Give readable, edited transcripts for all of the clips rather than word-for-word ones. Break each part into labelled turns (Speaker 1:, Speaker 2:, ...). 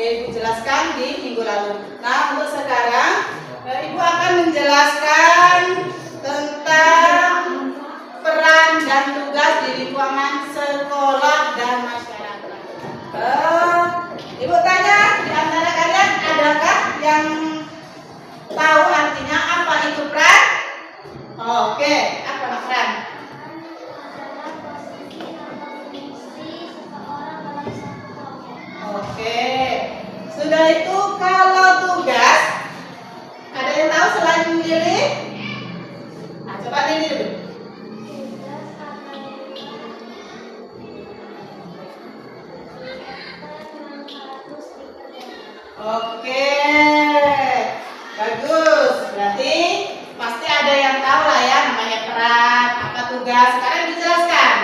Speaker 1: Ibu jelaskan di minggu lalu. Nah, untuk sekarang Ibu akan menjelaskan tentang peran dan tugas di lingkungan sekolah dan masyarakat. Ibu tanya, di antara kalian adakah yang tahu artinya apa itu peran? Oke, apa peran? Oke, sudah itu kalau tugas, ada yang tahu selain Lili? Nah, coba Lili dulu. Oke, bagus. Berarti pasti ada yang tahu lah ya namanya peran, apa tugas. Sekarang dijelaskan.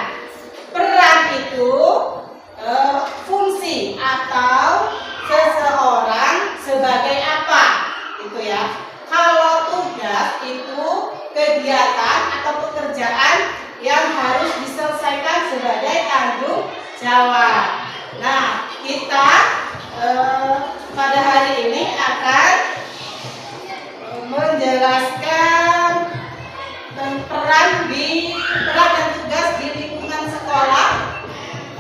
Speaker 1: Peran itu fungsi atau seseorang sebagai apa, gitu ya. Kalau tugas itu kegiatan atau pekerjaan yang harus diselesaikan sebagai tanggung jawab. Nah, kita pada hari ini akan menjelaskan peran dan tugas di lingkungan sekolah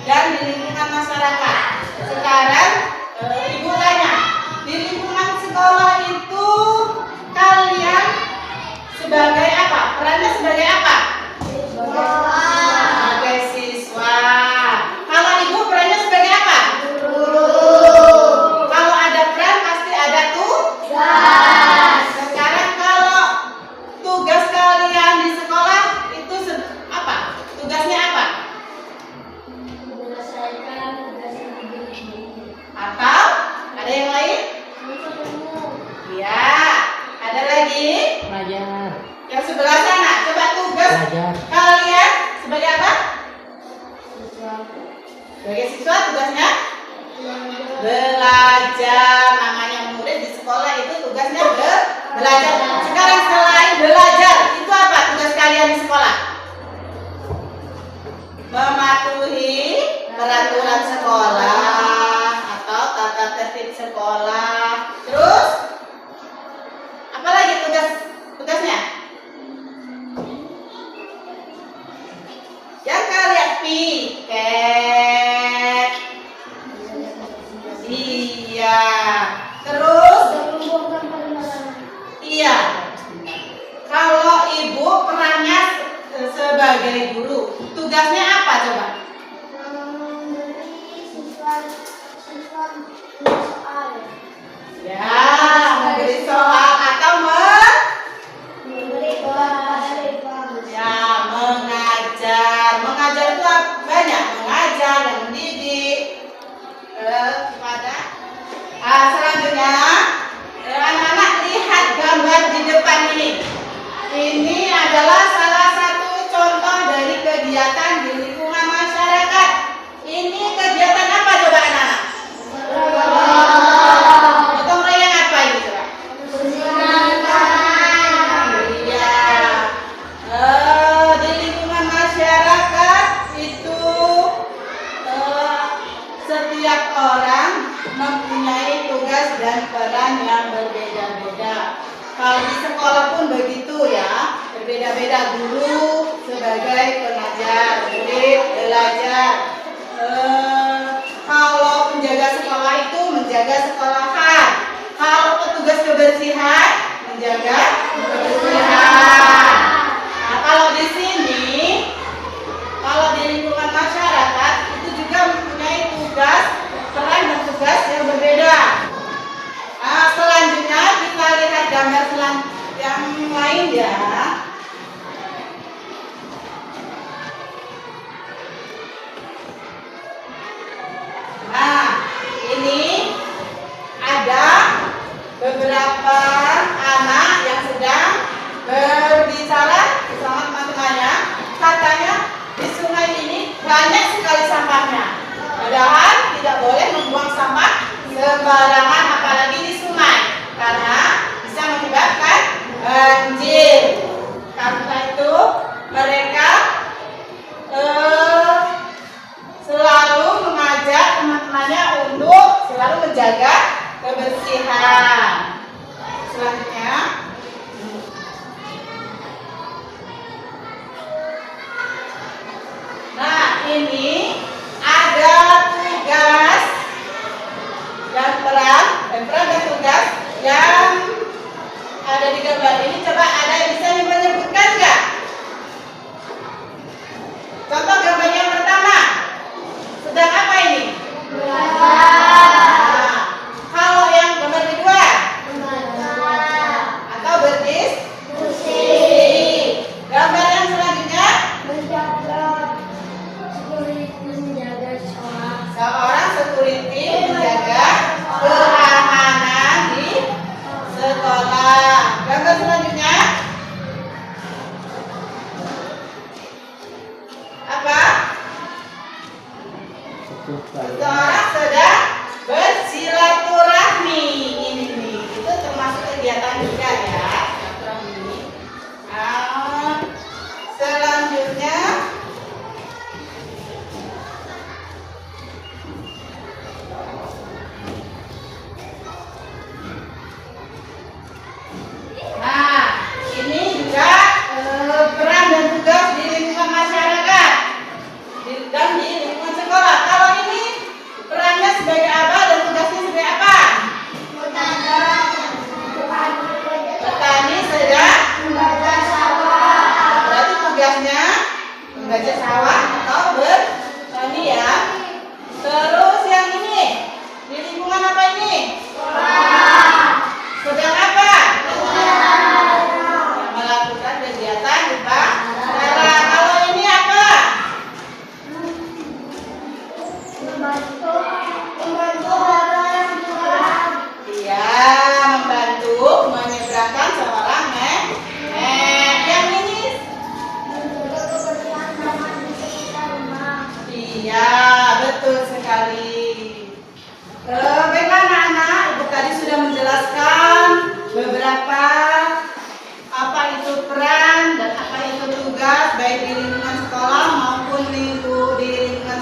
Speaker 1: dan di lingkungan masyarakat. Sekarang Ibu tanya, di lingkungan sekolah itu kalian sebagai apa? Perannya sebagai apa? Sebagai siswa. Kalau Ibu perannya sebagai apa? Guru. Kalau ada peran pasti ada tugas. Sekarang kalau tugas kalian di sekolah itu apa? Tugasnya apa? Atau ada yang lain? Iya. Ada lagi?
Speaker 2: Belajar.
Speaker 1: Yang sebelah sana. Coba tugas
Speaker 2: Belajar.
Speaker 1: kalian sebagai apa? Sebagai siswa tugasnya? Belajar. Namanya murid di sekolah itu tugasnya belajar. Sekarang selain belajar, itu apa tugas kalian di sekolah? Mematuhi peraturan sekolah atau tata tertib sekolah. Terus apa lagi tugasnya? Yang kalian piket. Iya. Terus iya. Kalau Ibu perannya sebagai guru, tugasnya apa coba? Ya, memberi soal atau ya, mengajar. Mengajar itu banyak, mengajar dan mendidik kepada. Selanjutnya, anak-anak lihat gambar di depan ini. Ini adalah salah satu contoh dari kegiatan di lingkungan masyarakat. Ini kegiatan apa coba anak-anak? Gotong royong apa ini coba? Iya. Di lingkungan masyarakat itu setiap orang mempunyai tugas dan peran yang berbeda-beda. Kalau di sekolah pun begitu ya, berbeda-beda. Guru sebagai pengajar, murid belajar. Kalau penjaga sekolah itu menjaga sekolahan. Kalau petugas kebersihan menjaga kebersihan. Nah, kalau di sini, kalau di lingkungan masyarakat itu juga mempunyai tugas, peran dan tugas yang berbeda. Nah, selanjutnya kita lihat gambar yang lain ya. Nah, ini ada beberapa anak yang sedang berbicara bersama teman-temannya. Katanya di sungai ini banyak sekali sampahnya. Padahal tidak boleh membuang sampah sembarangan, apalagi di sungai, karena bisa menyebabkan banjir. Karena itu mereka selalu mengajak teman-temannya untuk selalu menjaga ini ada tugas dan peran dan tugas yang ada di gambar ini. Coba ada yang bisa menyebutkan nggak? Contoh gambar yang pertama, sedang apa ini? Nah, kalau yang gambar kedua, atau berdiskusi. Gambar yang selanjutnya, seorang security menjaga keamanan di sekolah. Gambar selanjutnya apa? Seorang sedang bersilaturahmi. Ini nih, itu termasuk kegiatan juga ya, silaturahmi. Selanjutnya ini juga peran dan tugas di lingkungan masyarakat dan di lingkungan sekolah. Kalau ini perannya sebagai apa dan tugasnya sebagai apa? Petani sedang membajak sawah. Berarti tugasnya membajak sawah atau bertani ya. Terus yang ini di lingkungan apa ini? Sedang apa? Melakukan kegiatan di pasar. Kalau ini apa? Iya, membantu menyeberangkan seorang yang ini. Iya, betul sekali. Baiklah anak-anak, Ibu tadi sudah menjelaskan beberapa apa itu peran dan apa itu tugas baik di lingkungan sekolah maupun di lingkungan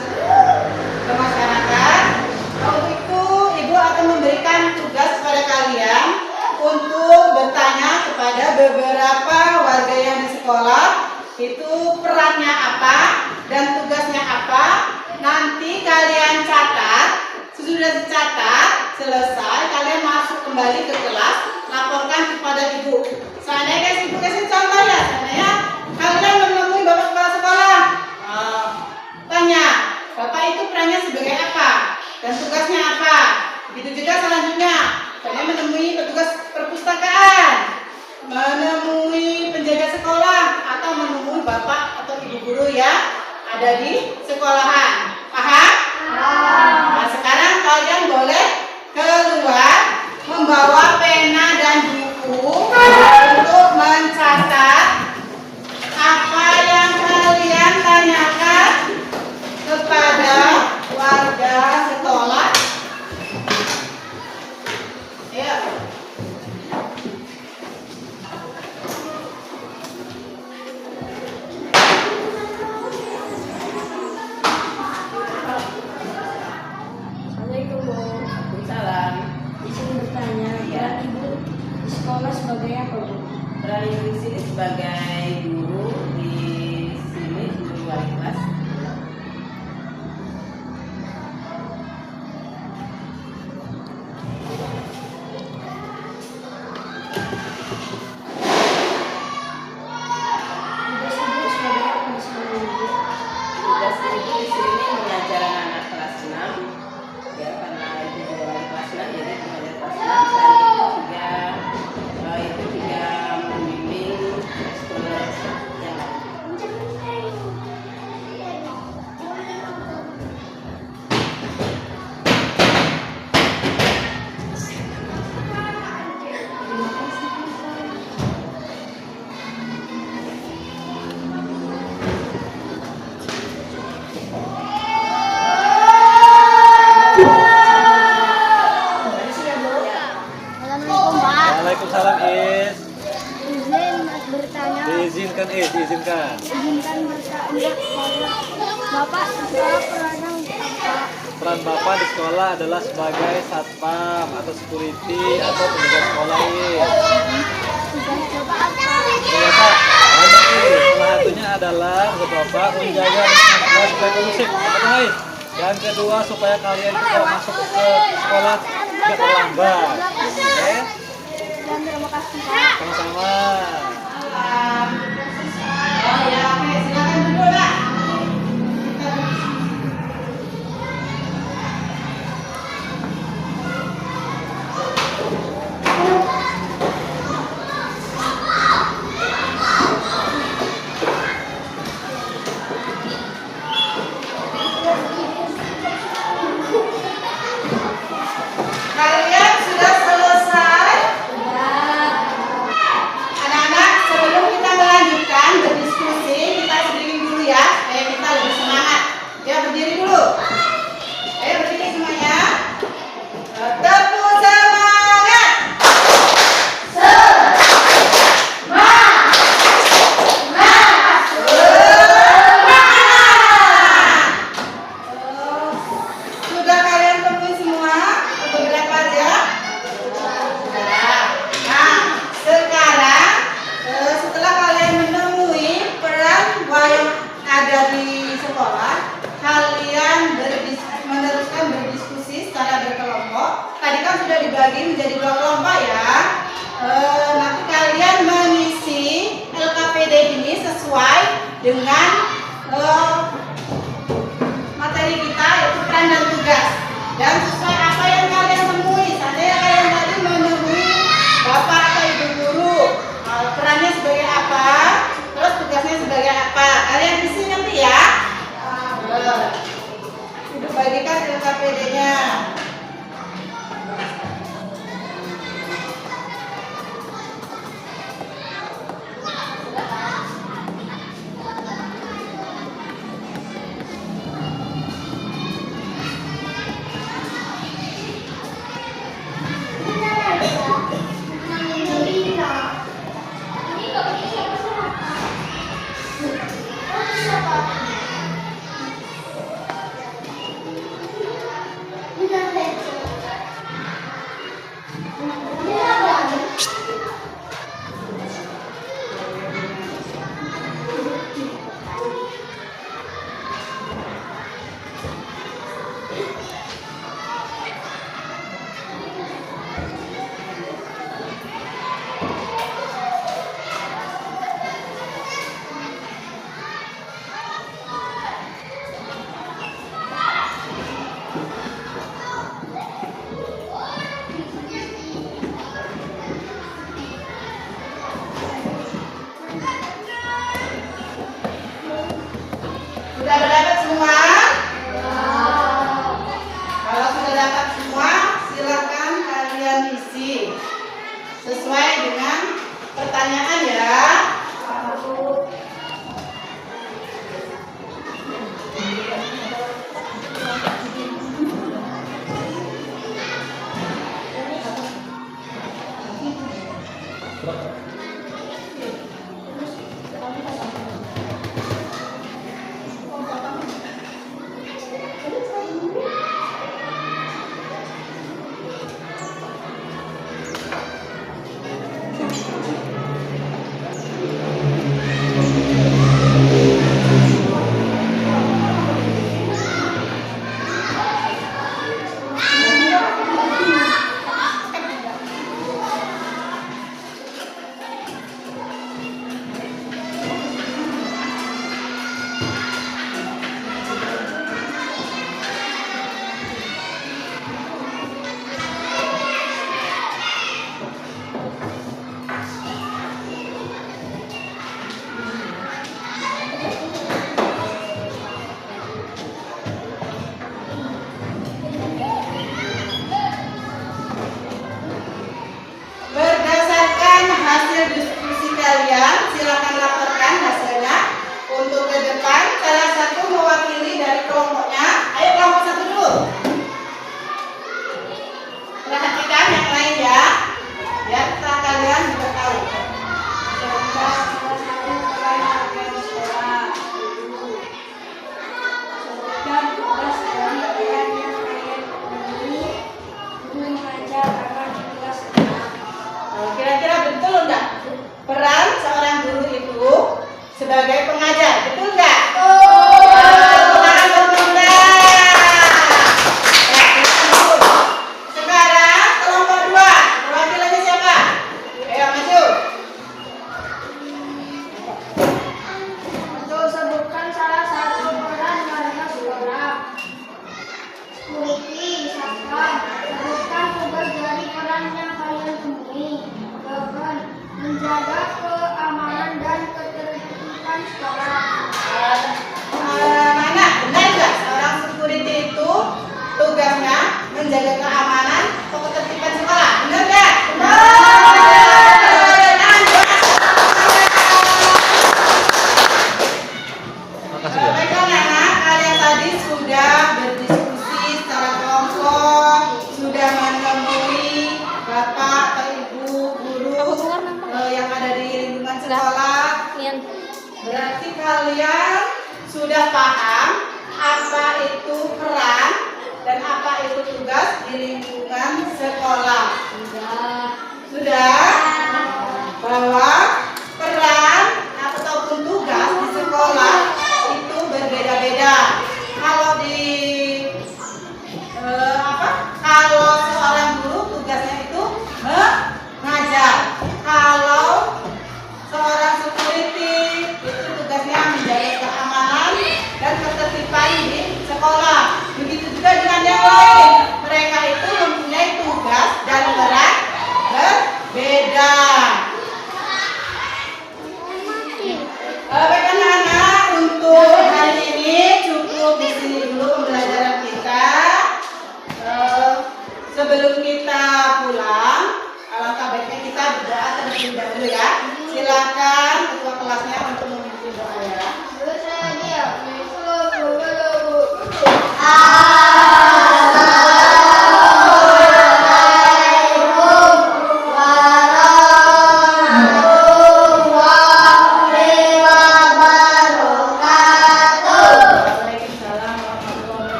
Speaker 1: masyarakat. Untuk itu Ibu akan memberikan tugas kepada kalian untuk bertanya kepada beberapa warga yang di sekolah itu perannya apa dan tugasnya apa. Nanti kalian catat, sudah dicatat selesai kalian masuk kembali ke kelas, laporkan kepada Ibu. Seandainya Ibu kasih contoh ya, seandainya kalian menemui Bapak Kepala Sekolah, tanya, Bapak itu perannya sebagai apa dan tugasnya apa. Begitu juga selanjutnya, kalian menemui petugas perpustakaan, menemui penjaga sekolah, atau menemui Bapak atau Ibu guru yang ada di sekolahan. Paham? Nah, sekarang kalian boleh keluar membawa pena dan buku untuk mencatat apa yang kalian tanyakan kepada warga sekolah. Ya. Salam.
Speaker 2: Izin bertanya,
Speaker 1: Iya.
Speaker 2: peran Ibu di sekolah sebagai apa, Bu?
Speaker 1: Peran Ibu di sini sebagai guru di sini, guru wali kelas.
Speaker 2: Tugas Ibu sebagai apa di sekolah Ibu?
Speaker 1: Tugas Ibu di sini mengajar anak kelas 6. Ya, karena Ibu guru wali kelas 6, jadi mengajar kelas 6. Selain itu juga membimbing sekolah yang lain.
Speaker 2: Terima kasih, Bu. Assalamualaikum, Pak.
Speaker 3: Waalaikumsalam Is.
Speaker 2: Izin bertanya.
Speaker 3: Diizinkan Is, diizinkan.
Speaker 2: Izinkan bertanya. Bapak sekolah perannya apa?
Speaker 3: Peran Bapak di sekolah adalah sebagai satpam atau security atau penjaga sekolah Is.
Speaker 2: Tugas Bapak apa?
Speaker 3: Ternyata banyak Is. Salah satunya adalah untuk Bapak menjaga lingkungan supaya kondusif. Hai. Yang kedua supaya kalian juga masuk ke sekolah tidak terlambat. Oke?
Speaker 2: Dan terima kasih Pak.
Speaker 3: Sama-sama.
Speaker 1: Oh ya, oke, silakan duduk, Pak. Kalian sudah selesai? Anak-anak, sebelum kita melanjutkan berdiskusi, kita berdiri dulu ya, supaya kita lebih semangat. Ya, berdiri dulu. Ayo berdiri semuanya. Tepuk semangat. Sudah kalian temui semua? Beberapa aja? Sudah. Nah, sekarang setelah kalian menemui peran yang ada di sekolah, kalian meneruskan berdiskusi secara berkelompok. Tadi kan sudah dibagi menjadi 2 kelompok ya. Nanti kalian mengisi LKPD ini sesuai dengan materi kita, yaitu peran dan tugas, dan sesuai apa yang kalian temui. Seandainya kalian tadi menemui bapak atau ibu guru, perannya sebagai apa, terus tugasnya sebagai apa, kalian isi nanti ya. Ibu bagikan LKPD-nya. sudah berdiskusi secara kelompok, sudah menemui bapak atau ibu guru yang ada di lingkungan sekolah. Berarti kalian sudah paham apa itu peran dan apa itu tugas di lingkungan sekolah. Sudah.